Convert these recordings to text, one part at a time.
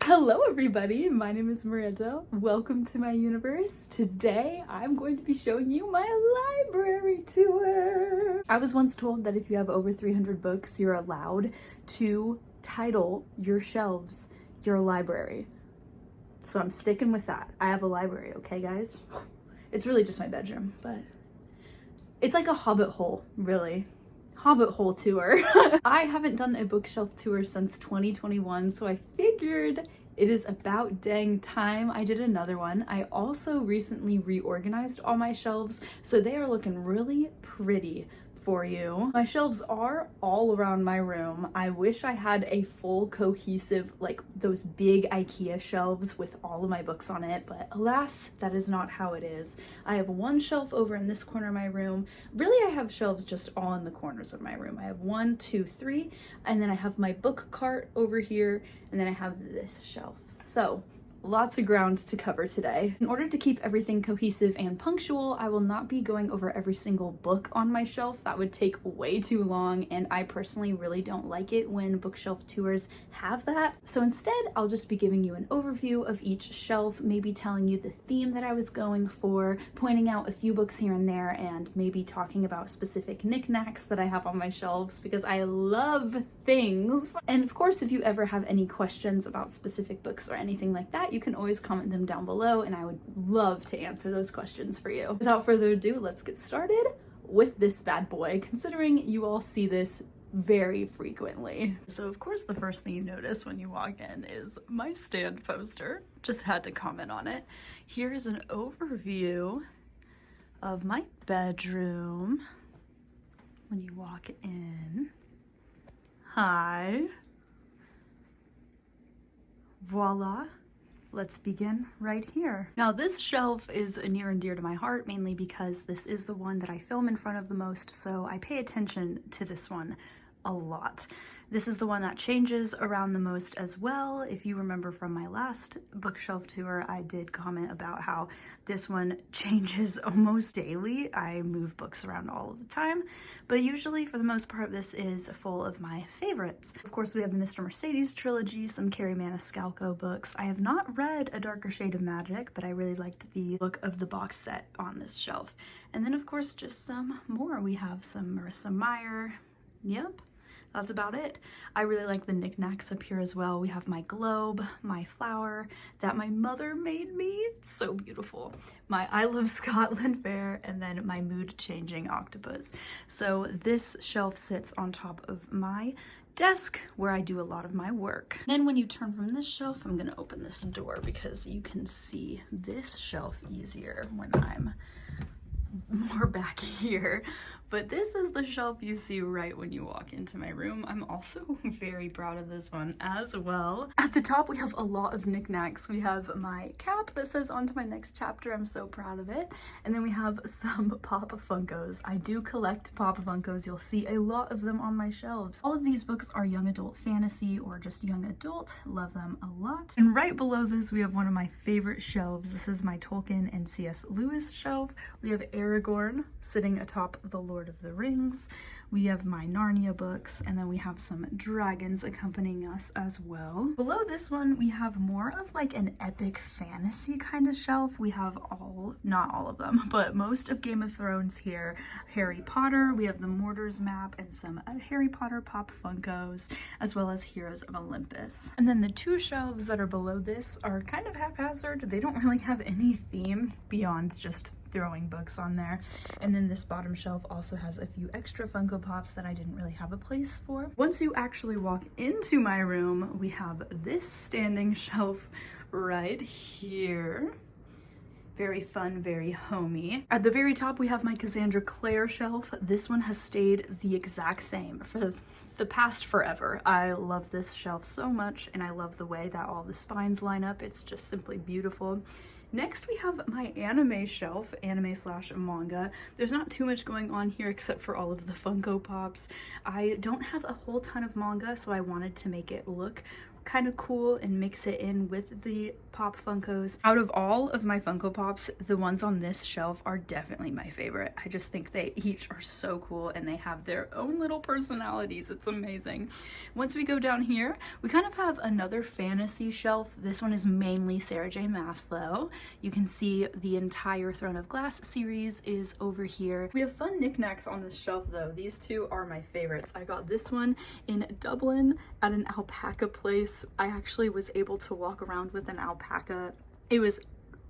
Hello everybody, my name is Miranda. Welcome to my universe. Today I'm going to be showing you my library tour. I was once told that if you have over 300 books, you're allowed to title your shelves your library. So I'm sticking with that. I have a library, okay guys? It's really just my bedroom, but it's like a hobbit hole, really. Hobbit hole tour. I haven't done a bookshelf tour since 2021, so I figured it is about dang time I did another one. I also recently reorganized all my shelves, so they are looking really pretty for you. My shelves are all around my room. I wish I had a full cohesive, like those big IKEA shelves with all of my books on it, but alas, that is not how it is. I have one shelf over in this corner of my room. Really, I have shelves just all in the corners of my room. I have 1, 2, 3, and then I have my book cart over here, and then I have this shelf. So lots of ground to cover today. In order to keep everything cohesive and punctual, I will not be going over every single book on my shelf. That would take way too long, and I personally really don't like it when bookshelf tours have that. So instead, I'll just be giving you an overview of each shelf, maybe telling you the theme that I was going for, pointing out a few books here and there, and maybe talking about specific knickknacks that I have on my shelves because I love things. And of course, if you ever have any questions about specific books or anything like that, you can always comment them down below and I would love to answer those questions for you. Without further ado, let's get started with this bad boy, considering you all see this very frequently. So of course the first thing you notice when you walk in is my stand poster. Just had to comment on it. Here's an overview of my bedroom when you walk in. Hi. Voila. Let's begin right here. Now this shelf is near and dear to my heart, mainly because this is the one that I film in front of the most, so I pay attention to this one a lot. This is the one that changes around the most as well. If you remember from my last bookshelf tour, I did comment about how this one changes almost daily. I move books around all of the time, but usually for the most part, this is full of my favorites. Of course, we have the Mr. Mercedes trilogy, some Carrie Maniscalco books. I have not read A Darker Shade of Magic, but I really liked the look of the box set on this shelf. And then of course, just some more. We have some Marissa Meyer. Yep. That's about it. I really like the knickknacks up here as well. We have my globe, my flower that my mother made me. It's so beautiful. My I Love Scotland bear, and then my mood-changing octopus. So this shelf sits on top of my desk where I do a lot of my work. Then when you turn from this shelf, I'm gonna open this door because you can see this shelf easier when I'm more back here. But this is the shelf you see right when you walk into my room. I'm also very proud of this one as well. At the top, we have a lot of knickknacks. We have my cap that says on to my next chapter. I'm so proud of it. And then we have some Pop Funkos. I do collect Pop Funkos. You'll see a lot of them on my shelves. All of these books are young adult fantasy or just young adult. Love them a lot. And right below this, we have one of my favorite shelves. This is my Tolkien and C.S. Lewis shelf. We have Aragorn sitting atop the Lord of the Rings. We have my Narnia books, and then we have some dragons accompanying us as well. Below this one, we have more of like an epic fantasy kind of shelf. We have not all of them, but most of Game of Thrones here. Harry Potter, we have the Mordor's map and some Harry Potter Pop Funkos, as well as Heroes of Olympus. And then the two shelves that are below this are kind of haphazard. They don't really have any theme beyond just throwing books on there. And then this bottom shelf also has a few extra Funko Pops that I didn't really have a place for. Once you actually walk into my room, we have this standing shelf right here. Very fun, very homey. At the very top, we have my Cassandra Clare shelf. This one has stayed the exact same for the past forever. I love this shelf so much, and I love the way that all the spines line up. It's just simply beautiful. Next, we have my anime shelf, anime/manga. There's not too much going on here except for all of the Funko Pops. I don't have a whole ton of manga, so I wanted to make it look kind of cool and mix it in with the Pop Funkos. Out of all of my Funko Pops, the ones on this shelf are definitely my favorite. I just think they each are so cool and they have their own little personalities. It's amazing. Once we go down here, we kind of have another fantasy shelf. This one is mainly Sarah J. Maas though. You can see the entire Throne of Glass series is over here. We have fun knickknacks on this shelf though. These two are my favorites. I got this one in Dublin at an alpaca place. I actually was able to walk around with an alpaca. It was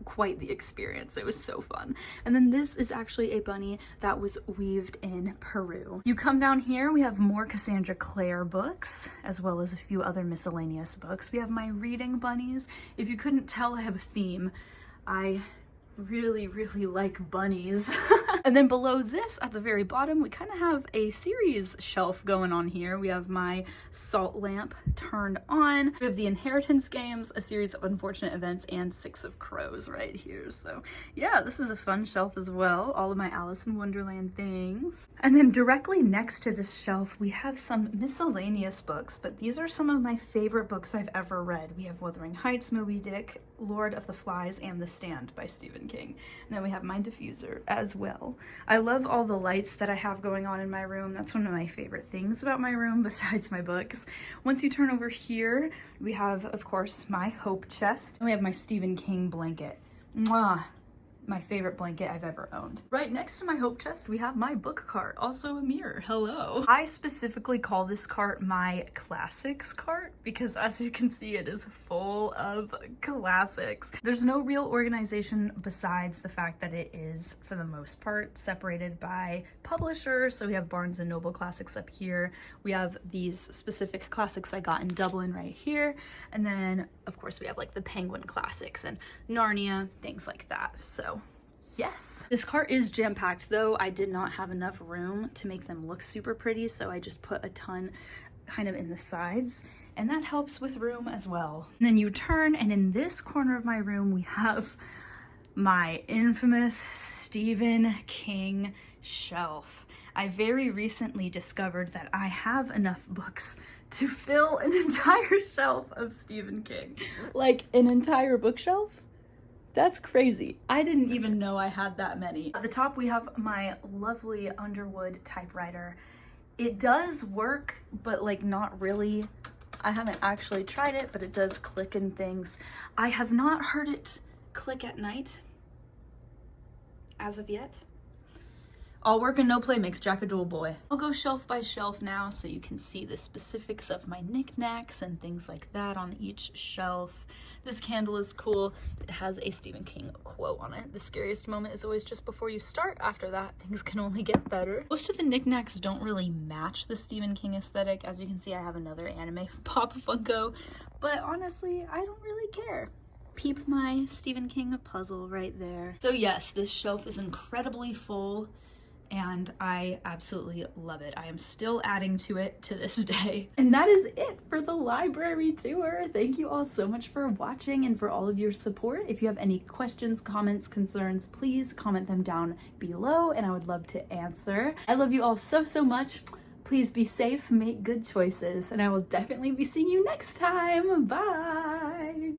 quite the experience. It was so fun. And then this is actually a bunny that was weaved in Peru. You come down here, we have more Cassandra Clare books, as well as a few other miscellaneous books. We have my reading bunnies. If you couldn't tell, I have a theme. I really like bunnies. And then below this, at the very bottom, we kind of have a series shelf going on here. We have my salt lamp turned on. We have the Inheritance games, a series of unfortunate events, and Six of Crows right here. So yeah, this is a fun shelf as well. All of my Alice in Wonderland things. And then directly next to this shelf, we have some miscellaneous books, but these are some of my favorite books I've ever read. We have Wuthering Heights, Moby Dick, Lord of the Flies, and The Stand by Stephen King. And then we have my diffuser as well. I love all the lights that I have going on in my room. That's one of my favorite things about my room besides my books. Once you turn over here, we have, of course, my Hope chest. And we have my Stephen King blanket. Mwah! My favorite blanket I've ever owned. Right next to my Hope chest, we have my book cart, also a mirror. Hello. I specifically call this cart my classics cart because as you can see, it is full of classics. There's no real organization besides the fact that it is, for the most part, separated by publisher. So we have Barnes & Noble classics up here. We have these specific classics I got in Dublin right here. And then, of course, we have like the Penguin classics and Narnia, things like that. So yes. This cart is jam-packed though. I did not have enough room to make them look super pretty, so I just put a ton kind of in the sides, and that helps with room as well. And then you turn, and in this corner of my room, we have my infamous Stephen King shelf. I very recently discovered that I have enough books to fill an entire shelf of Stephen King. Like an entire bookshelf? That's crazy. I didn't even know I had that many. At the top, we have my lovely Underwood typewriter. It does work, but like not really. I haven't actually tried it, but it does click and things. I have not heard it click at night as of yet. All work and no play makes Jack a dull boy. I'll go shelf by shelf now so you can see the specifics of my knickknacks and things like that on each shelf. This candle is cool. It has a Stephen King quote on it. The scariest moment is always just before you start. After that, things can only get better. Most of the knickknacks don't really match the Stephen King aesthetic. As you can see, I have another anime Pop Funko, but honestly, I don't really care. Peep my Stephen King puzzle right there. So yes, this shelf is incredibly full, and I absolutely love it. I am still adding to it to this day. And that is it for the library tour. Thank you all so much for watching and for all of your support. If you have any questions, comments, concerns, please comment them down below and I would love to answer. I love you all so much. Please be safe, make good choices, and I will definitely be seeing you next time. Bye!